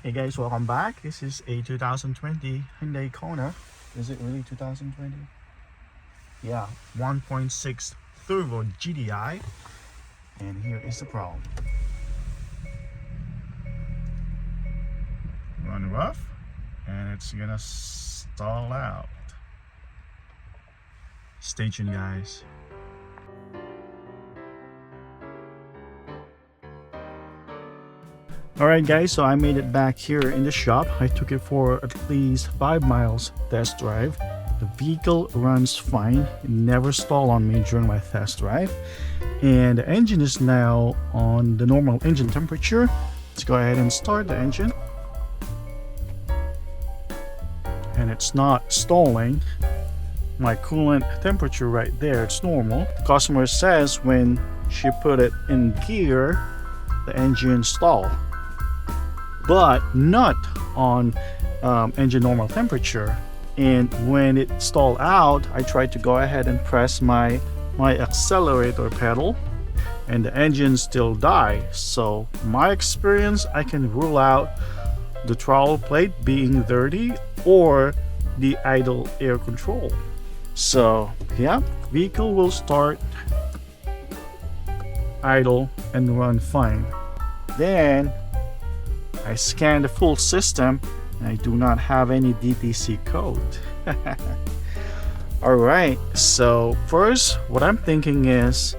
Hey guys, welcome back. This is a 2020 Hyundai KONA. Is it really 2020? Yeah, 1.6 turbo GDI. And here is the problem. Run rough and it's gonna stall out. Stay tuned, guys. Alright guys, so I made it back here in the shop. I took it for at least 5 miles test drive. The vehicle runs fine. It never stalled on me during my test drive. And the engine is now on the normal engine temperature. Let's go ahead and start the engine. And it's not stalling. My coolant temperature right there, it's normal. The customer says when she put it in gear, the engine stalled. But not on engine normal temperature. And when it stalled out, I tried to go ahead and press my accelerator pedal and the engine still died. So my experience, I can rule out the throttle plate being dirty or the idle air control. So yeah, vehicle will start idle and run fine. Then I scanned the full system and I do not have any DTC code. Alright, so first what I'm thinking is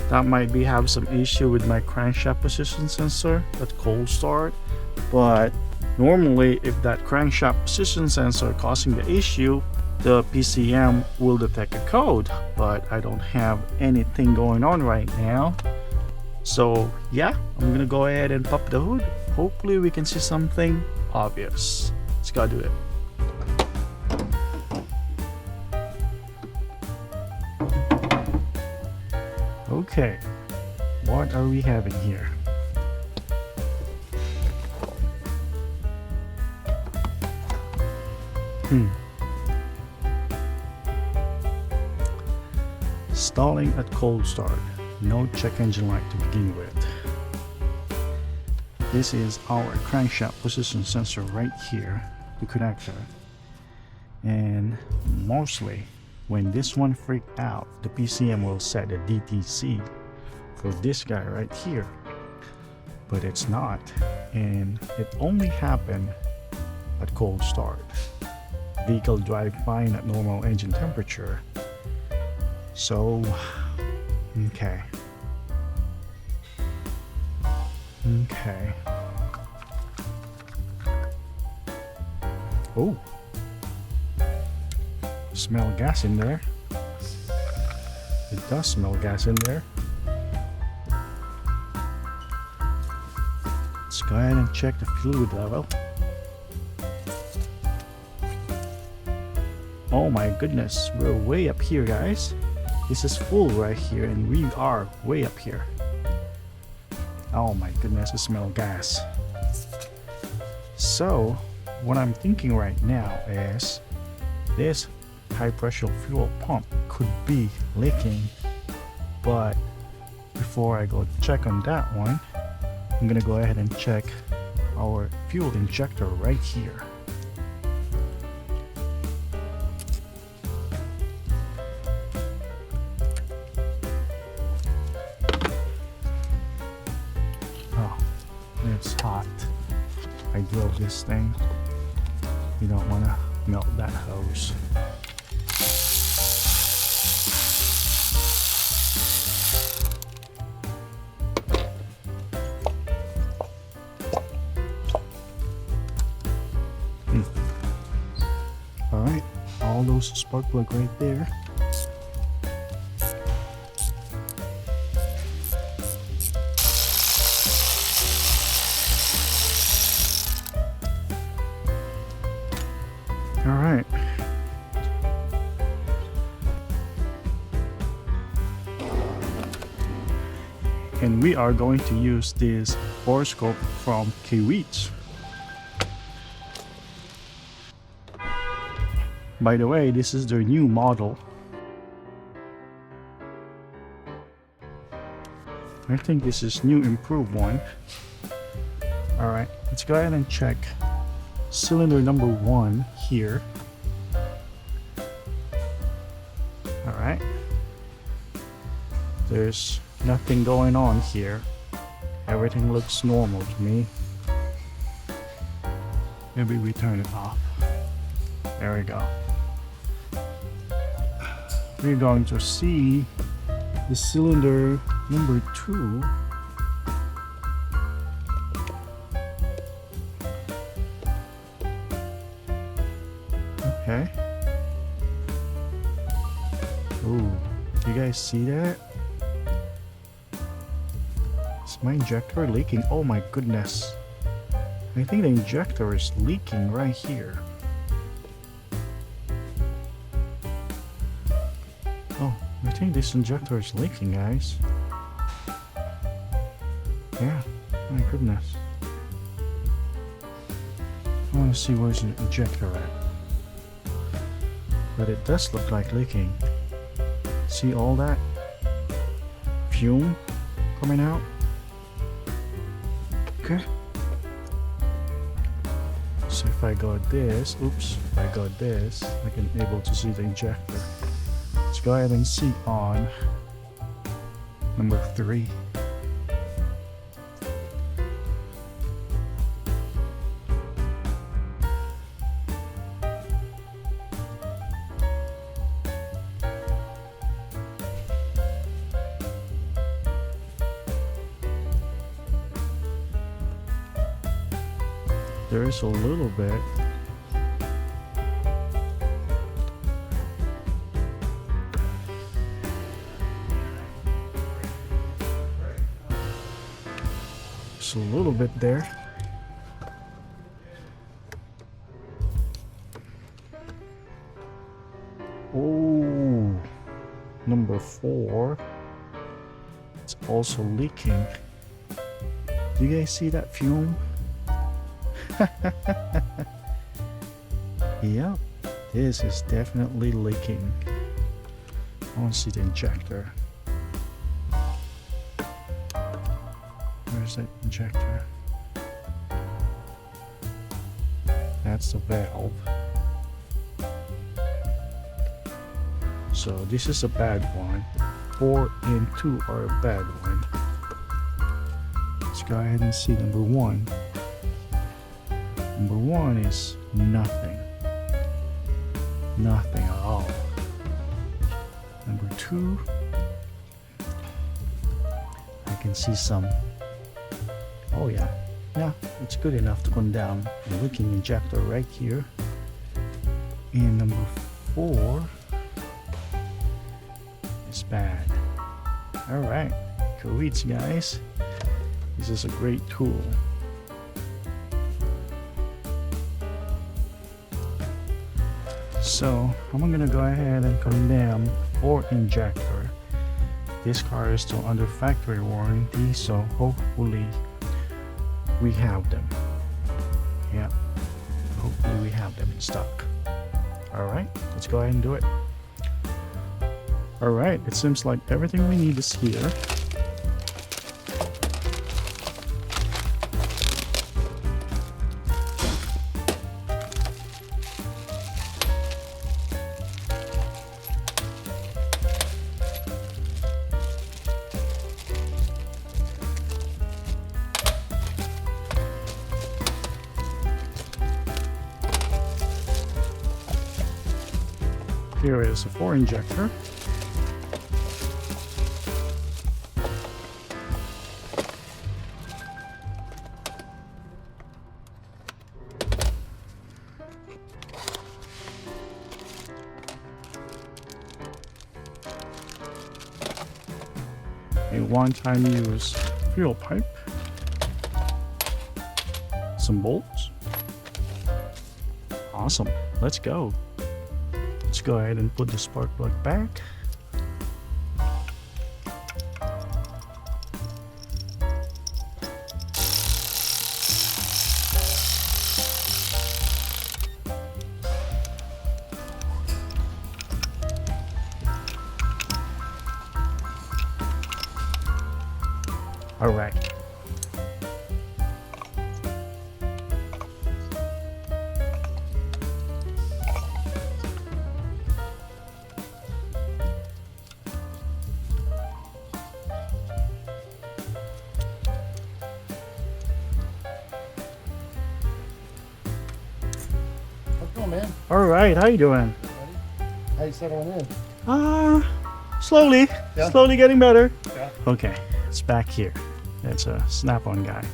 that might be have some issue with my crankshaft position sensor at cold start. But normally if that crankshaft position sensor causing the issue, the PCM will detect a code, but I don't have anything going on right now. So yeah, I'm gonna go ahead and pop the hood. Hopefully we can see something obvious. Let's go do it. Okay, what are we having here? Stalling at cold start. No check engine light to begin with. This is our crankshaft position sensor right here, the connector. And mostly when this one freaked out, the PCM will set a DTC for this guy right here. But it's not, and it only happened at cold start. Vehicle drive fine at normal engine temperature. So okay. Oh, smell gas in there. It does smell gas in there. Let's go ahead and check the fluid level. Oh my goodness, we're way up here, guys. This is full right here and we are way up here. Oh my goodness, it smells gas. So what I'm thinking right now is this high pressure fuel pump could be leaking, but before I go check on that one, I'm gonna go ahead and check our fuel injector right here. It's hot. I drove this thing. You don't want to melt that hose. Alright, all those spark plug right there. Alright. And we are going to use this Borescope from KAIWEETS. By the way, this is their new model. I think this is new improved one. Alright, let's go ahead and check cylinder number 1 here. Alright. There's nothing going on here. Everything looks normal to me. Maybe we turn it off. There we go. We're going to see the cylinder number 2. Okay. Ooh, do you guys see that? Is my injector leaking? Oh my goodness. I think the injector is leaking right here. Oh, I think this injector is leaking, guys. Yeah, my goodness. I want to see where's the injector at. But it does look like leaking. See all that fume coming out? Okay. So if I go this, oops, if I go this, I can be able to see the injector. Let's go ahead and see on number 3. There is a little bit. Just a little bit there. Oh, number 4. It's also leaking. Do you guys see that fume? Yep, this is definitely leaking. I want to see the injector. Where's that injector? That's the valve. So this is a bad one. 4 and 2 are a bad one. Let's go ahead and see number 1. Number 1 is nothing. Nothing at all. Number 2, I can see some. Oh yeah, yeah, it's good enough to condemn the leaking injector right here. And number 4 is bad. Alright, KAIWEETS guys. This is a great tool. So I'm gonna go ahead and condemn 4 injector. This car is still under factory warranty, so hopefully we have them. Yeah, hopefully we have them in stock. Alright, let's go ahead and do it. Alright, it seems like everything we need is here. Here is a 4 injector. A one-time use fuel pipe. Some bolts. Awesome. Let's go. Let's go ahead and put the spark plug back. All right. doing, man? All right, how you doing? How you settling in? Slowly. Yeah. Slowly getting better. Yeah. Okay, it's back here. It's a snap-on guy.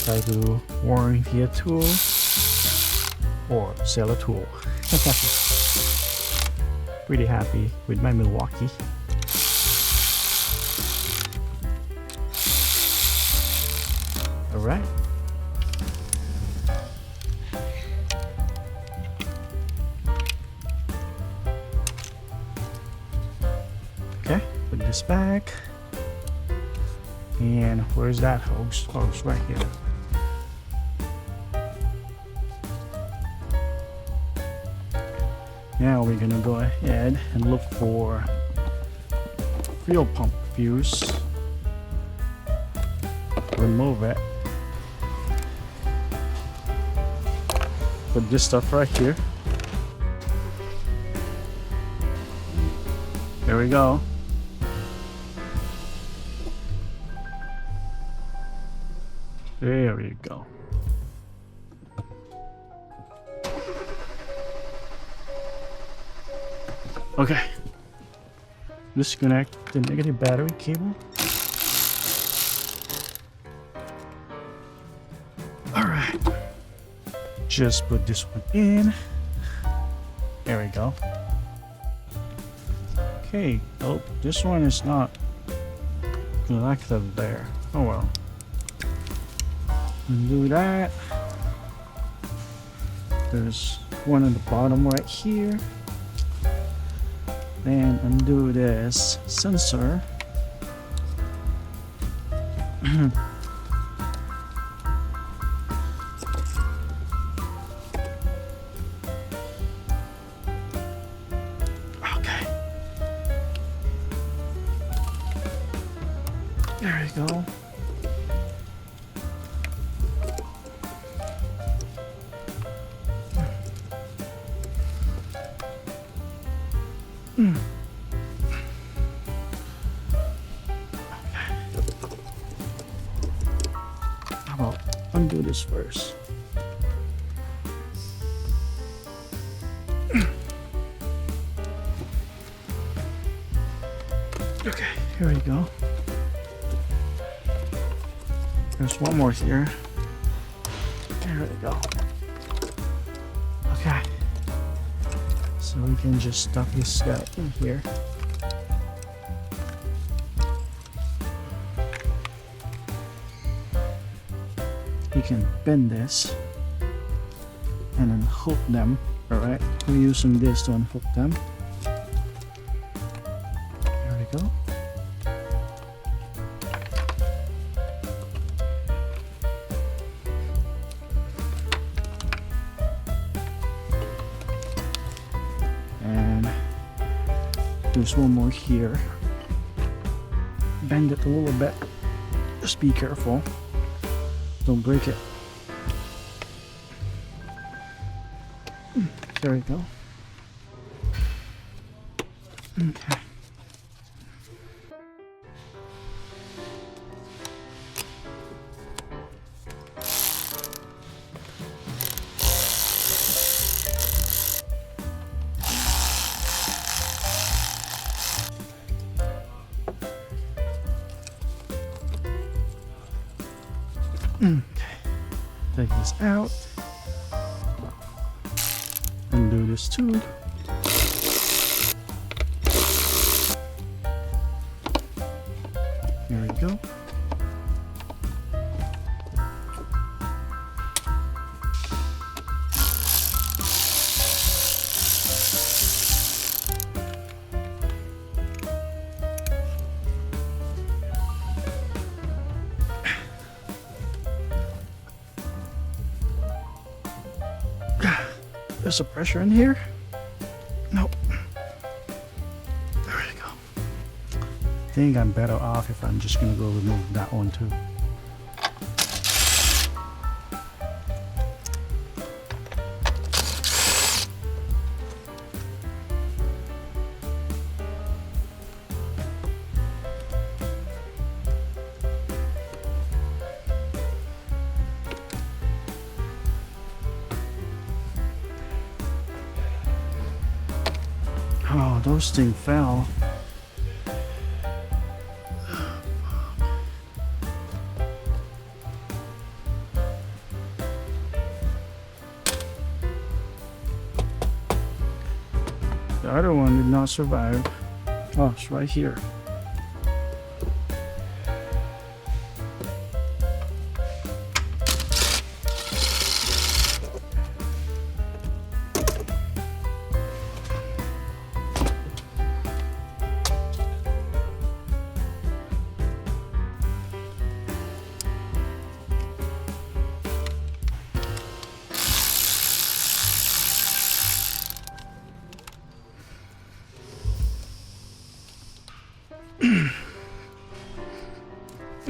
Try to warranty a tool or sell a tool. Pretty happy with my Milwaukee. All right. Okay, put this back. And where's that hose? Oh, it's right here. Now we're gonna go ahead and look for fuel pump fuse. Remove it. Put this stuff right here. There we go. There we go. Okay. Disconnect the negative battery cable. Alright. Just put this one in. There we go. Okay. Oh, this one is not connected there. Oh well. Undo that. There's one on the bottom right here. Then undo this sensor. Okay. There we go. How about undo this first? Okay, here we go. There's one more here. There we go. Okay. So we can just stuff this guy in here. You can bend this and then hook them. Alright, we're using this to unhook them. There we go. And there's one more here. Bend it a little bit. Just be careful. Don't break it. There we go. Okay. Okay. Take this out. Undo this too. There we go. There's a pressure in here. Nope. There we go. I think I'm better off if I'm just gonna go remove that one too. Oh, those things fell. The other one did not survive. Oh, it's right here.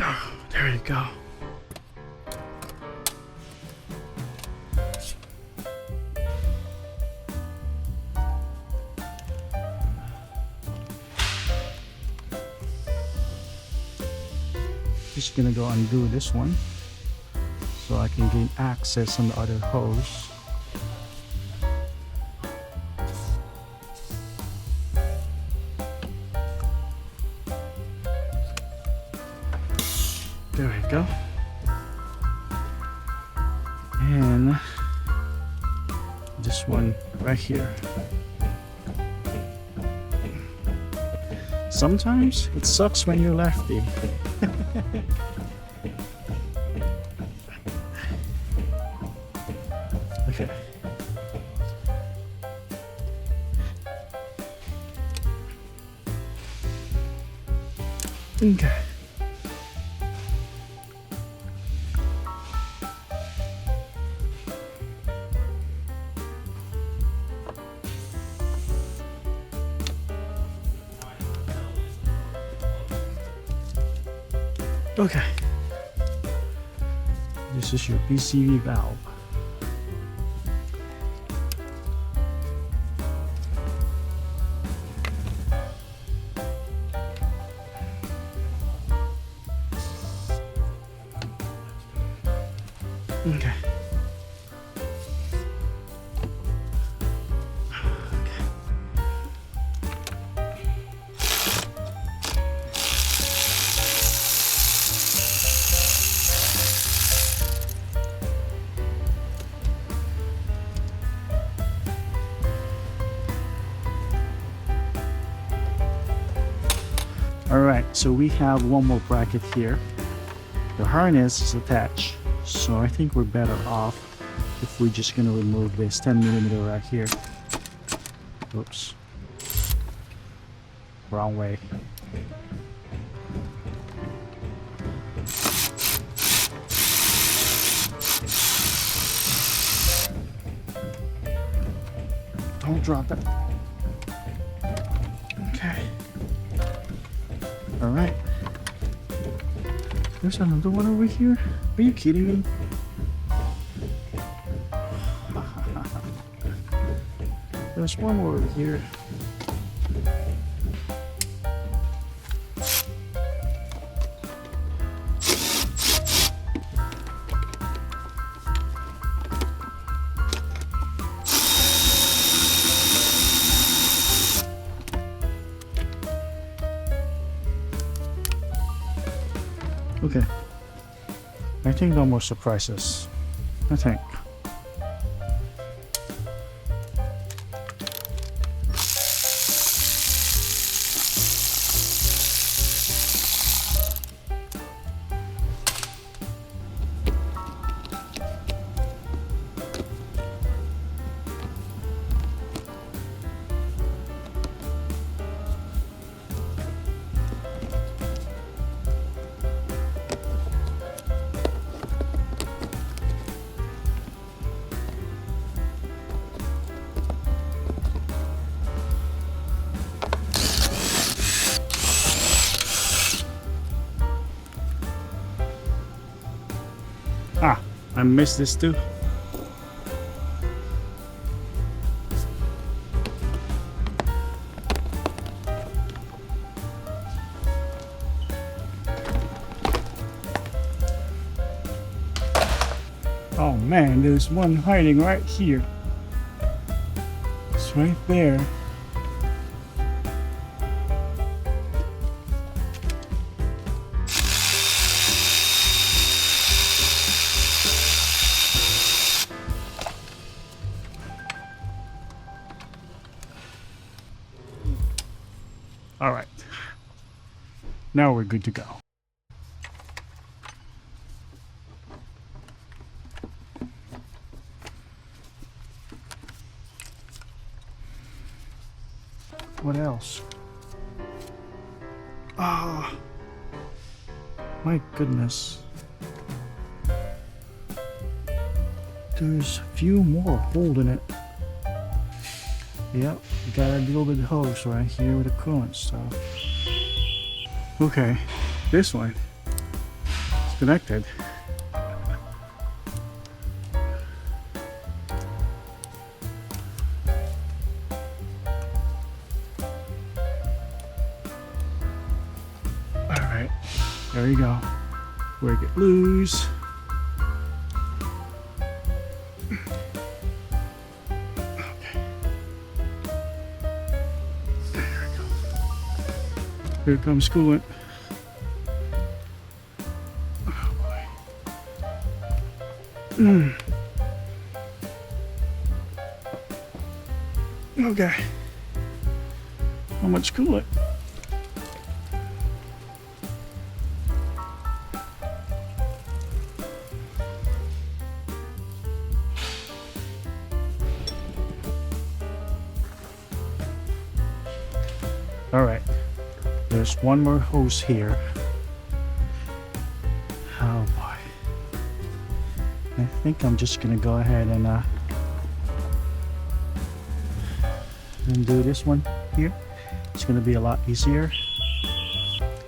Oh, there you go. Just gonna go undo this one so I can gain access on the other hose. There we go. And this one right here. Sometimes it sucks when you're lefty. Okay. Okay. Okay. This is your PCV valve. Okay. Alright, so we have one more bracket here. The harness is attached, so I think we're better off if we're just gonna remove this 10mm right here. Oops. Wrong way. Don't drop that. Okay. Alright. There's another one over here. Are you kidding me? There's one more over here. Okay. I think no more surprises. I think. Ah, I missed this too. Oh man, there's one hiding right here. It's right there. All right. Now we're good to go. What else? Ah, my goodness. There's a few more holding it. Yep, gotta deal with the hose right here with the coolant stuff. Okay, this one is connected. Alright, there you go. Work it loose. Here comes coolant. Oh boy. Okay. How much coolant? All right. There's one more hose here. Oh boy. I think I'm just gonna go ahead and do this one here. It's gonna be a lot easier.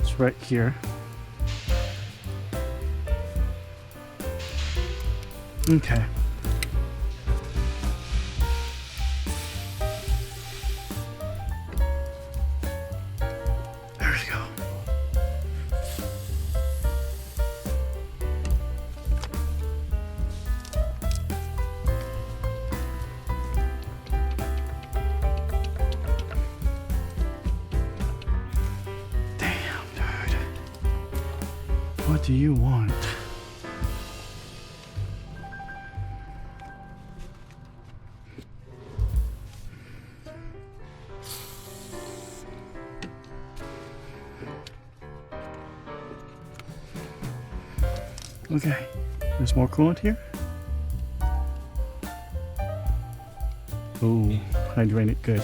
It's right here. Okay. What do you want? Okay, there's more coolant here. Oh, I drained it good.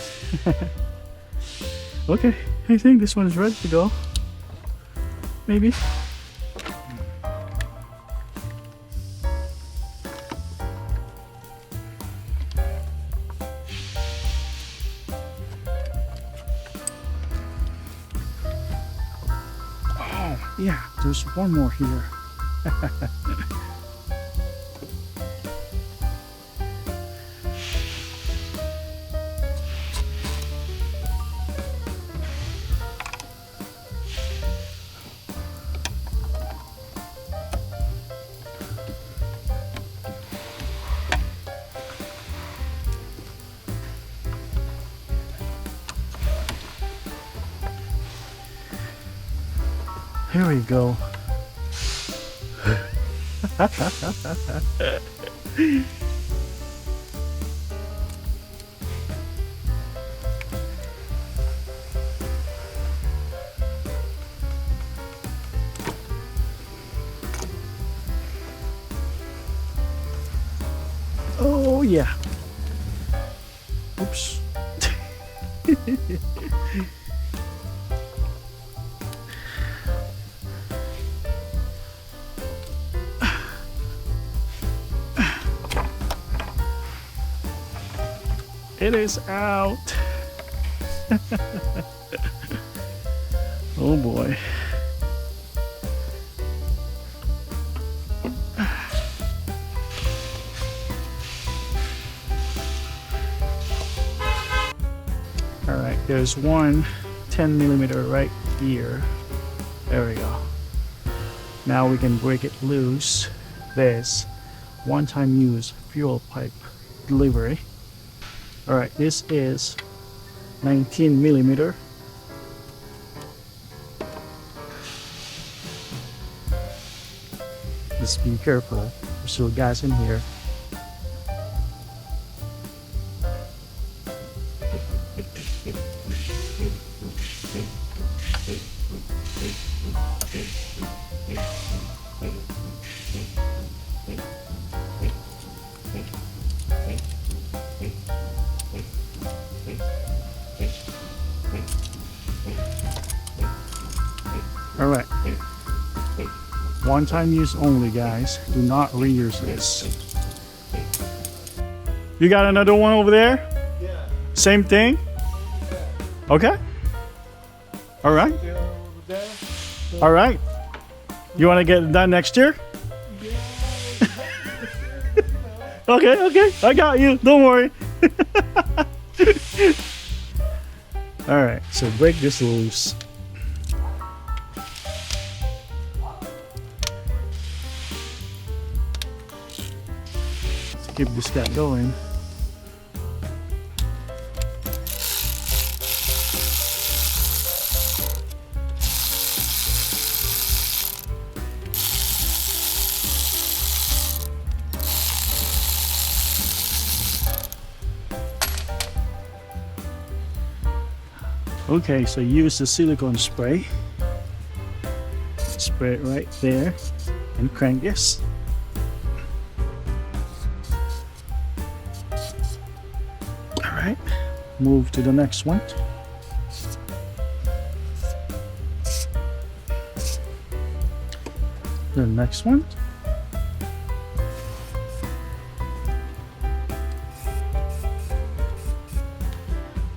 Okay, I think this one is ready to go. Maybe. Yeah, there's one more here. Here we go. Oh yeah. Oops. It is out. Oh boy. All right, there's one 10mm right here. There we go. Now we can break it loose. This one-time use fuel pipe delivery. Alright, this is 19mm. Just be careful, there's still gas in here. One-time use only, guys. Do not reuse this. You got another one over there? Yeah. Same thing? Okay. All right. All right. You want to get it done next year? Okay, okay. I got you. Don't worry. All right. So break this loose. Let's keep this guy going. Okay, so use the silicone spray. Spray it right there and crank this. All right, move to the next one. The next one.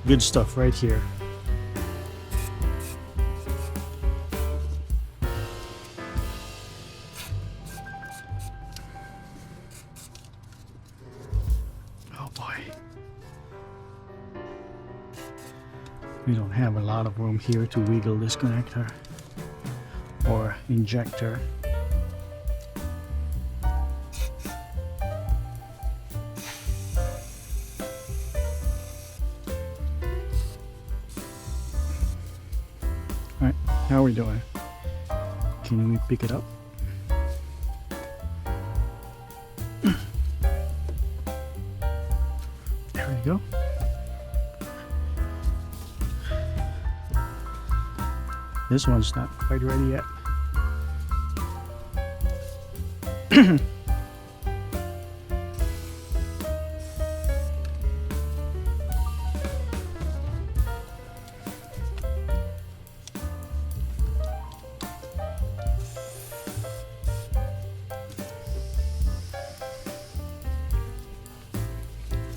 Good stuff right here. We don't have a lot of room here to wiggle this connector or injector. Alright, how are we doing? Can we pick it up? There we go. This one's not quite ready yet.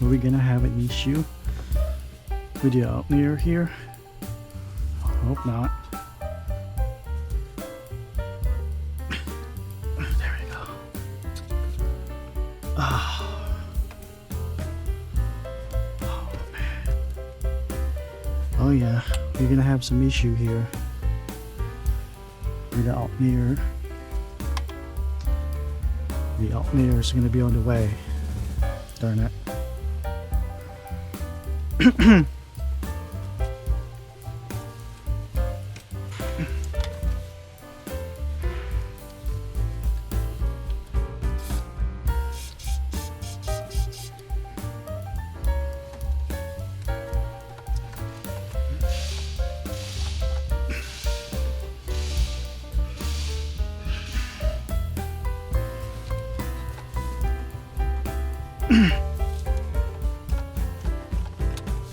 Are we gonna have an issue with the alternator here? I hope not. Oh yeah, we're gonna have some issue here with the alternator. The alternator is gonna be on the way. Darn it.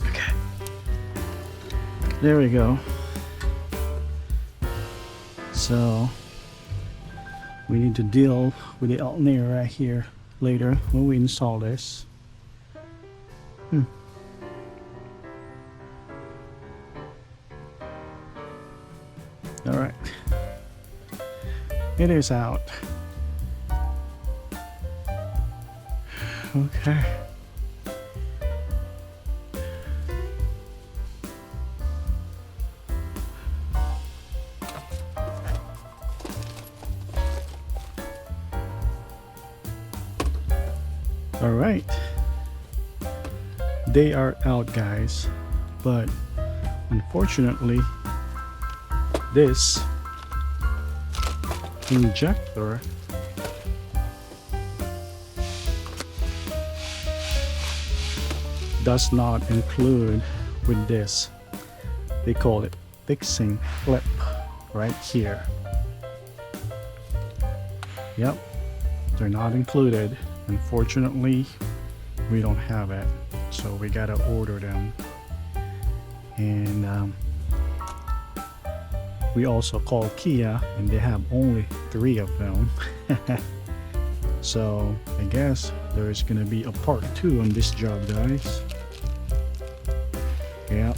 Okay. There we go. So we need to deal with the alternator right here later when we install this. All right. It is out. Okay. All right. They are out, guys, but unfortunately this injector does not include with this. They call it fixing clip right here. Yep, they're not included. Unfortunately, we don't have it, so we gotta order them. And we also call Kia, and they have only 3 of them. So I guess there's gonna be a part 2 on this job, guys. Yeah.